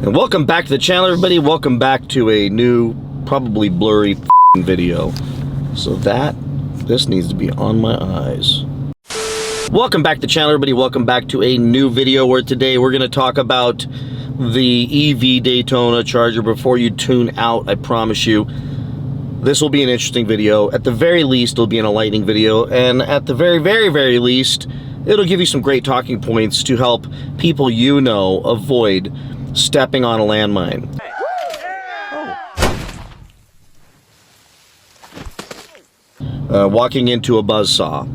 And welcome back to the channel, everybody. Welcome back to a new, probably blurry video. So this needs to be on my eyes. Welcome back to the channel, everybody. Welcome back to a new video where today we're going to talk about the EV Daytona Charger. Before you tune out, I promise you, this will be an interesting video. At the very least, it'll be an enlightening video. And at the very, very, very least, it'll give you some great talking points to help people you know avoid stepping on a landmine. Walking into a buzzsaw.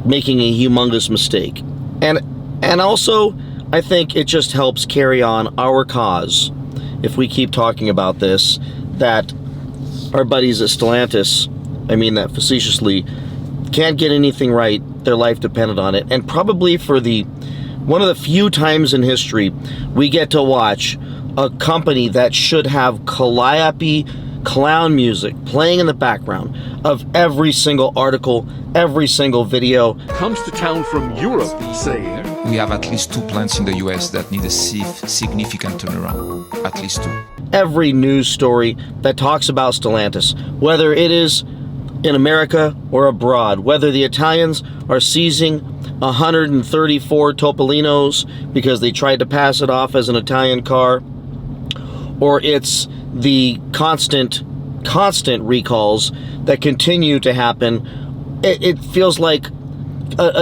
Making a humongous mistake. And also, I think it just helps carry on our cause, if we keep talking about this, that our buddies at Stellantis, I mean that facetiously, can't get anything right, their life depended on it, and probably for one of the few times in history we get to watch a company that should have calliope clown music playing in the background of every single article, every single video. Comes to town from Europe, saying we have at least 2 plants in the US that need a significant turnaround, at least 2. Every news story that talks about Stellantis, whether it is in America or abroad, whether the Italians are seizing 134 Topolinos because they tried to pass it off as an Italian car, or it's the constant recalls that continue to happen. It feels like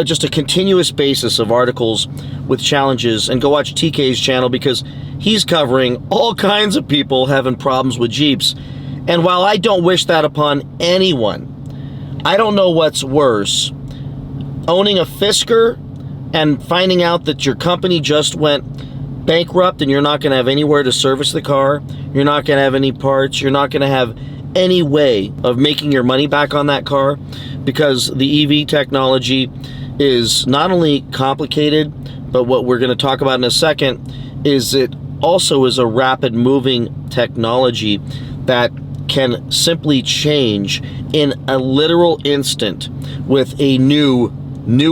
just a continuous basis of articles with challenges. And go watch TK's channel because he's covering all kinds of people having problems with Jeeps. And while I don't wish that upon anyone, I don't know what's worse, owning a Fisker and finding out that your company just went bankrupt and you're not going to have anywhere to service the car, you're not going to have any parts, you're not going to have any way of making your money back on that car, because the EV technology is not only complicated, but what we're going to talk about in a second is it also is a rapid moving technology that can simply change in a literal instant with a new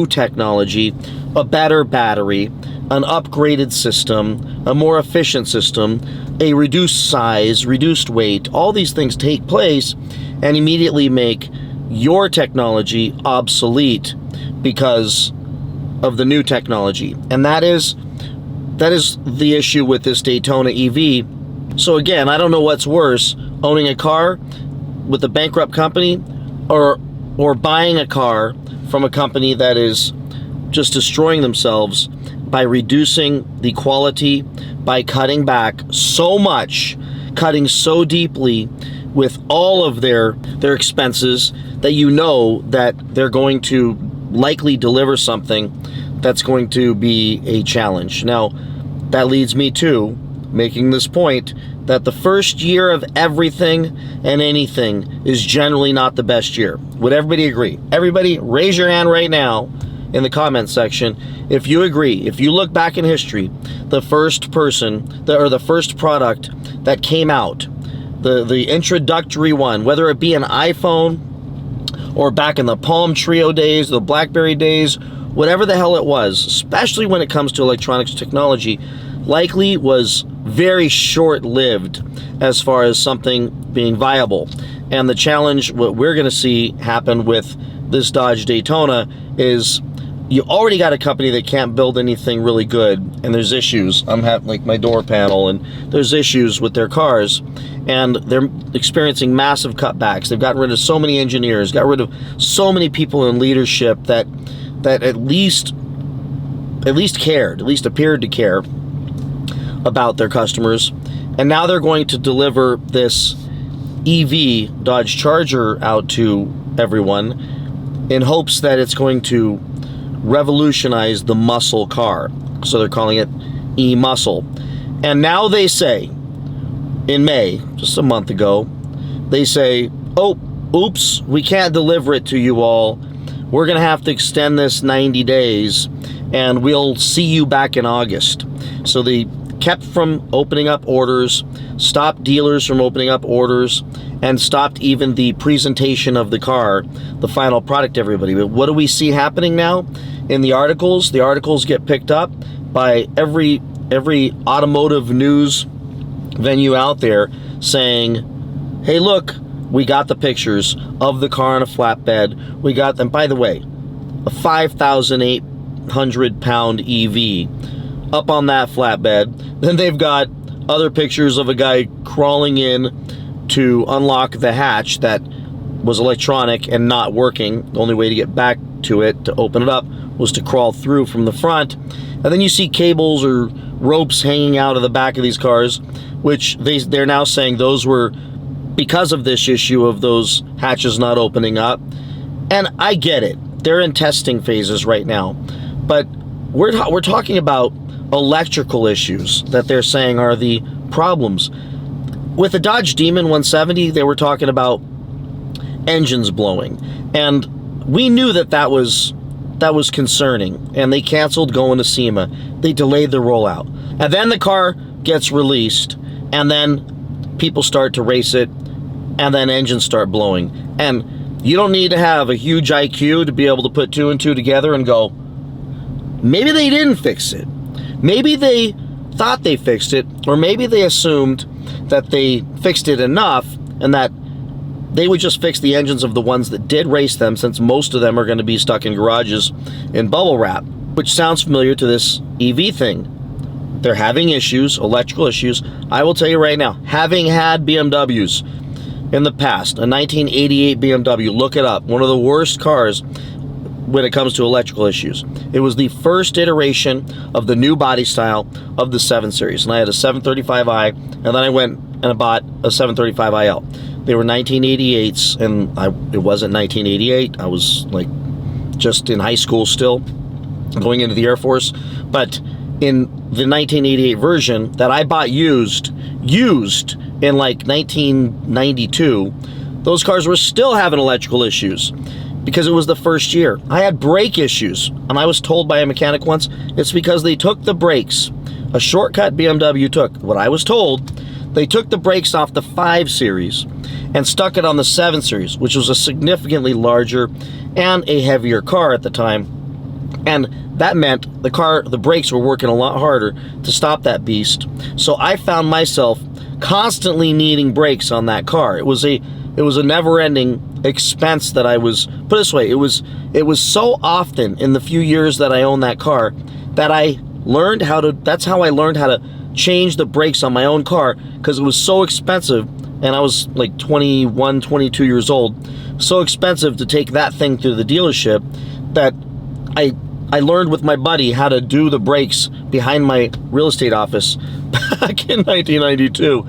technology, a better battery, an upgraded system, a more efficient system, a reduced size, reduced weight. All these things take place and immediately make your technology obsolete because of the new technology. And that is the issue with this Daytona EV. So again, I don't know what's worse, owning a car with a bankrupt company or buying a car from a company that is just destroying themselves by reducing the quality, by cutting back so much, cutting so deeply with all of their expenses that you know that they're going to likely deliver something that's going to be a challenge. Now, that leads me to making this point that the first year of everything and anything is generally not the best year. Would everybody agree? Everybody raise your hand right now in the comment section if you agree. If you look back in history, the first the first product that came out, the introductory one, whether it be an iPhone or back in the Palm Trio days, the BlackBerry days, whatever the hell it was, especially when it comes to electronics technology, likely was very short-lived as far as something being viable. And the challenge, what we're going to see happen with this Dodge Daytona, is you already got a company that can't build anything really good, and there's issues. I'm having like my door panel, and there's issues with their cars, and they're experiencing massive cutbacks. They've gotten rid of so many engineers, got rid of so many people in leadership that at least cared, at least appeared to care about their customers. And now they're going to deliver this EV Dodge Charger out to everyone in hopes that it's going to revolutionize the muscle car. So they're calling it e-muscle. And now they say, in May, just a month ago, they say, oh, oops, we can't deliver it to you all. We're going to have to extend this 90 days, and we'll see you back in August. So they kept from opening up orders, stopped dealers from opening up orders, and stopped even the presentation of the car, the final product to everybody. But what do we see happening now in the articles? The articles get picked up by every every automotive news venue out there saying, hey, look, we got the pictures of the car on a flatbed. We got them, by the way, a 5,800 pound EV up on that flatbed. Then they've got other pictures of a guy crawling in to unlock the hatch that was electronic and not working. The only way to get back to it, to open it up, was to crawl through from the front. And then you see cables or ropes hanging out of the back of these cars, which they're now saying those were because of this issue of those hatches not opening up. And I get it. They're in testing phases right now. But we're talking about electrical issues that they're saying are the problems. With the Dodge Demon 170, they were talking about engines blowing. And we knew that was concerning. And they canceled going to SEMA. They delayed the rollout. And then the car gets released. And then people start to race it. And then engines start blowing. And you don't need to have a huge IQ to be able to put two and two together and go, maybe they didn't fix it. Maybe they thought they fixed it, or maybe they assumed that they fixed it enough and that they would just fix the engines of the ones that did race them, since most of them are going to be stuck in garages in bubble wrap, which sounds familiar to this EV thing. They're having issues, electrical issues. I will tell you right now, having had BMWs in the past, a 1988 BMW, look it up, one of the worst cars when it comes to electrical issues. It was the first iteration of the new body style of the 7 Series. And I had a 735i, and then I went and I bought a 735iL. They were 1988s, and it wasn't 1988. I was like just in high school still, going into the Air Force. But in the 1988 version that I bought used in like 1992, those cars were still having electrical issues because it was the first year. I had brake issues, and I was told by a mechanic once, it's because they took the brakes. A shortcut BMW took, what I was told, they took the brakes off the 5 Series and stuck it on the 7 Series, which was a significantly larger and a heavier car at the time. And that meant the brakes were working a lot harder to stop that beast. So I found myself constantly needing brakes on that car. It was a never-ending expense that I was, put it this way, it was so often in the few years that I owned that car that that's how I learned how to change the brakes on my own car, because it was so expensive, and I was like 21, 22 years old, so expensive to take that thing through the dealership that I learned with my buddy how to do the brakes behind my real estate office back in 1992.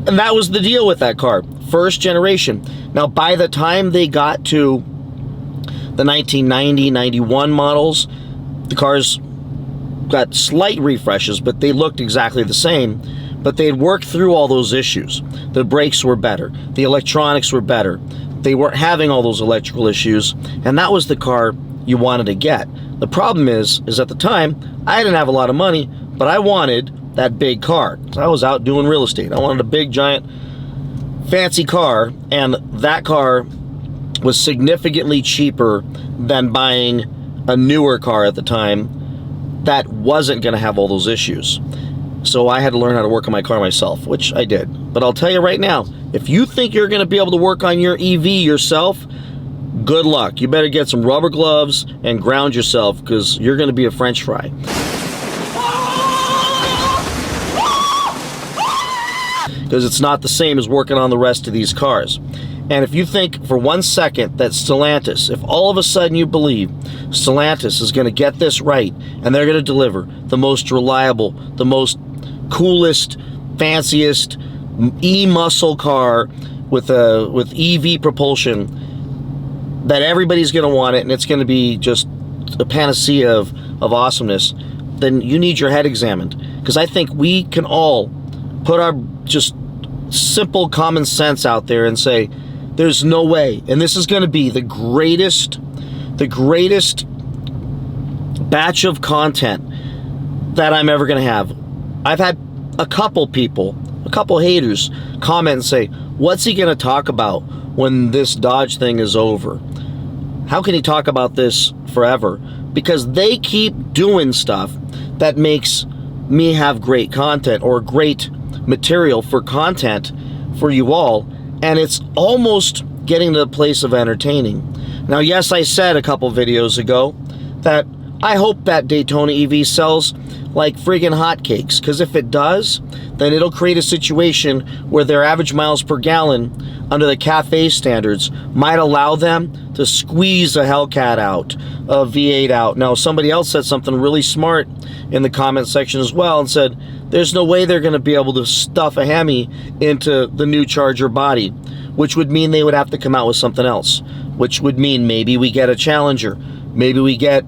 And that was the deal with that car. First generation. Now, by the time they got to the 1990, 91 models, the cars got slight refreshes, but they looked exactly the same. But they had worked through all those issues. The brakes were better. The electronics were better. They weren't having all those electrical issues. And that was the car you wanted to get. The problem is at the time, I didn't have a lot of money, but I wanted that big car. I was out doing real estate. I wanted a big, giant, fancy car, and that car was significantly cheaper than buying a newer car at the time that wasn't going to have all those issues. So I had to learn how to work on my car myself, which I did. But I'll tell you right now, if you think you're going to be able to work on your EV yourself, good luck. You better get some rubber gloves and ground yourself, because you're going to be a French fry. Because it's not the same as working on the rest of these cars. And if you think for 1 second that Stellantis, if all of a sudden you believe Stellantis is going to get this right and they're going to deliver the most reliable, the most coolest, fanciest e-muscle car with EV propulsion, that everybody's going to want it and it's going to be just a panacea of awesomeness, then you need your head examined. Because I think we can all put our just simple common sense out there and say, there's no way, and this is going to be the greatest batch of content that I'm ever going to have. I've had a couple haters comment and say, what's he going to talk about when this Dodge thing is over? How can he talk about this forever? Because they keep doing stuff that makes me have great content or great material for content for you all, and it's almost getting to the place of entertaining. Now, yes, I said a couple videos ago that I hope that Daytona EV sells like friggin' hotcakes, because if it does, then it'll create a situation where their average miles per gallon under the CAFE standards might allow them to squeeze a Hellcat out, a V8 out. Now, somebody else said something really smart in the comment section as well and said, there's no way they're going to be able to stuff a Hemi into the new Charger body, which would mean they would have to come out with something else, which would mean maybe we get a Challenger, maybe we get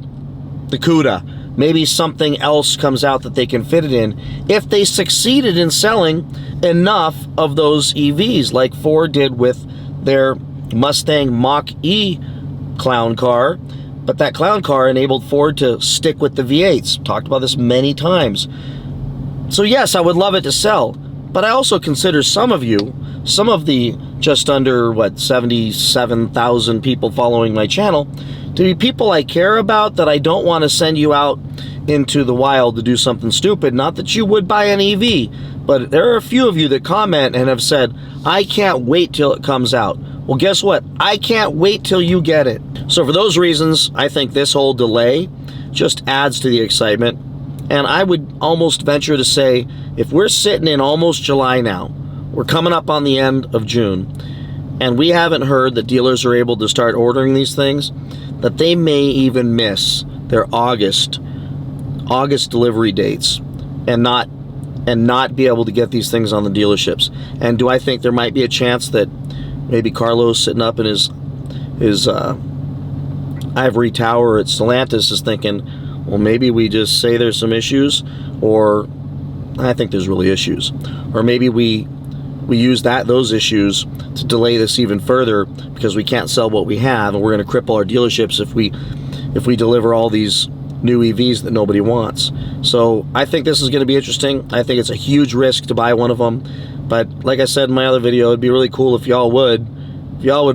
the Cuda, maybe something else comes out that they can fit it in if they succeeded in selling enough of those EVs like Ford did with their Mustang Mach-E clown car. But that clown car enabled Ford to stick with the V8s. Talked about this many times. So yes, I would love it to sell, but I also consider some of you, some of the just under, 77,000 people following my channel, to be people I care about, that I don't want to send you out into the wild to do something stupid. Not that you would buy an EV, but there are a few of you that comment and have said, I can't wait till it comes out. Well, guess what? I can't wait till you get it. So for those reasons, I think this whole delay just adds to the excitement. And I would almost venture to say, if we're sitting in almost July now, we're coming up on the end of June, and we haven't heard that dealers are able to start ordering these things, that they may even miss their August delivery dates and not be able to get these things on the dealerships. And do I think there might be a chance that maybe Carlos sitting up in his ivory tower at Stellantis is thinking, well, maybe we just say there's some issues, or I think there's really issues, or maybe we use those issues to delay this even further because we can't sell what we have, and we're going to cripple our dealerships if we deliver all these new EVs that nobody wants. So I think this is going to be interesting. I think it's a huge risk to buy one of them, but like I said in my other video, it'd be really cool if y'all would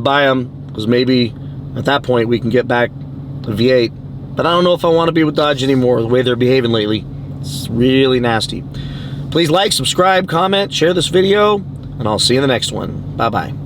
buy them, because maybe at that point we can get back to V8. But I don't know if I want to be with Dodge anymore, the way they're behaving lately. It's really nasty. Please like, subscribe, comment, share this video, and I'll see you in the next one. Bye-bye.